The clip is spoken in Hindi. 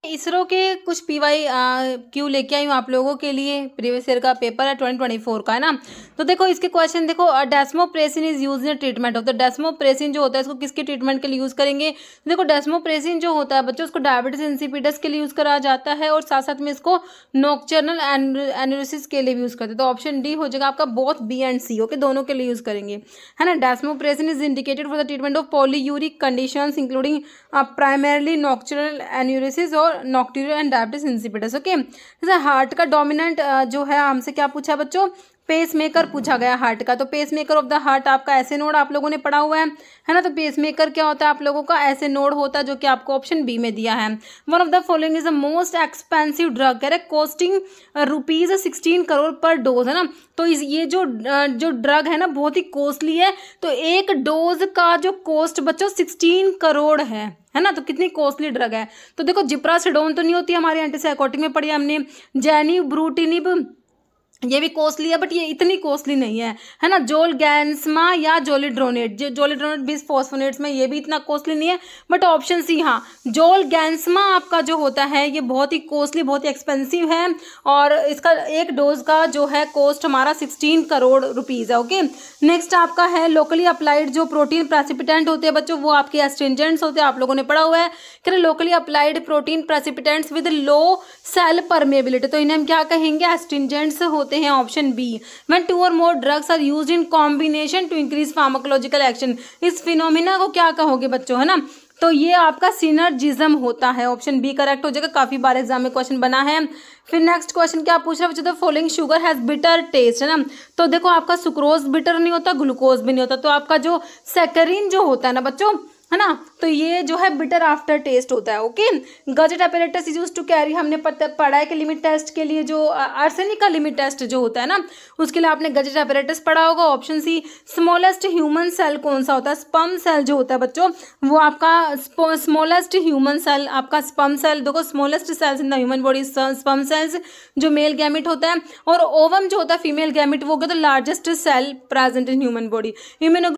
इसरो के कुछ पीवाई क्यू लेके आई हूँ आप लोगों के लिए। प्रीवियस ईयर का पेपर है 2024 का, है ना। तो देखो इसके क्वेश्चन देखो, desmopressin is use in treatment of. तो डेस्मोप्रेसिन जो होता है इसको किसके ट्रीटमेंट के लिए यूज करेंगे। देखो डेस्मोप्रेसिन जो होता है बच्चों, उसको डायबिटीज इंसिपिडस के लिए यूज करा जाता है और साथ साथ में इसको नॉक्टर्नल एन्यूरिसिस के लिए भी यूज करते हैं। तो ऑप्शन डी हो जाएगा आपका, both B and C, okay, दोनों के लिए यूज करेंगे, है ना। Desmopressin is indicated for the treatment of polyuric conditions including primarily nocturnal enuresis और nocturia and diabetes insipidus, okay. जैसे हार्ट का डोमिनेंट जो है, हमसे क्या पूछा बच्चों, पेसमेकर पूछा गया हार्ट का। तो पेसमेकर ऑफ द हार्ट आपका ऐसे नोड आप लोगों ने पढ़ा हुआ है ना। तो पेसमेकर क्या होता है आप लोगों का, ऐसे नोड होता है, जो कि आपको ऑप्शन बी में दिया है। One of the following is the most expensive drug, कह रहे कॉस्टिंग ₹16 करोड़ पर डोज, है ना। तो ये जो ड्रग है ना बहुत ही कॉस्टली है। तो एक डोज का जो कॉस्ट बच्चों 16 करोड़ है ना। तो कितनी कॉस्टली ड्रग है। तो देखो जिप्रासिडोन तो नहीं होती, हमारे एंटीसाइकोटिक में पढ़ी हमने। जेनिब्रूटिनिब ये भी कॉस्टली है, बट ये इतनी कॉस्टली नहीं है ना। जोलगैंसमा या जोलिड्रोनेट, जोलिड्रोनेट बिसफॉस्फोनेट्स में ये भी इतना कॉस्टली नहीं है, बट ऑप्शन सी, हाँ, जोलगैंसमा आपका जो होता है ये बहुत ही कॉस्टली, बहुत ही एक्सपेंसिव है। और इसका एक डोज का जो है कॉस्ट हमारा 16 करोड़ रुपीज़ है, ओके। नेक्स्ट आपका है लोकली अप्लाइड जो प्रोटीन प्रेसिपिटेंट होते हैं बच्चों, वो आपके एस्ट्रिंजेंट्स होते हैं, आप लोगों ने पढ़ा हुआ है कि locally applied protein precipitants with low cell permeability. तो इन्हें हम क्या कहेंगे, एस्ट्रिंजेंट्स होते हैं, ऑप्शन बी। व्हेन 2 और more drugs are used in combination to increase pharmacological action, इस फिनोमिना को क्या कहोगे बच्चों, है ना। तो ये आपका सिनर्जिज्म होता है, ऑप्शन बी करेक्ट हो जाएगा। काफी बार एग्जाम में क्वेश्चन बना है। फिर नेक्स्ट क्वेश्चन क्या पूछ रहा है बच्चों, the following sugar has bitter taste, है ना। तो देखो आपका सुक्रोज बिटर नहीं होता, ग्लूकोज भी नहीं होता। तो आपका जो सैकरीन जो होता है ना बच्चों, है ना, तो ये जो है बिटर आफ्टर टेस्ट होता है, okay. Gadget apparatus is used to carry, हमने पढ़ा है कि लिमिट टेस्ट के लिए जो आर्सेनिक का लिमिट टेस्ट जो होता है ना, उसके लिए आपने गजेट अपैरेटस पढ़ा होगा। Option C. Smallest human cell कौन सा होता है, स्पर्म सेल जो होता है बच्चों, वो आपका स्मॉलेस्ट ह्यूमन सेल आपका स्पर्म सेल। देखो smallest cells in the human body sperm cells जो मेल गैमिट होता है, और ओवम जो होता है फीमेल गैमिट, वो होता है largest cell present in human body.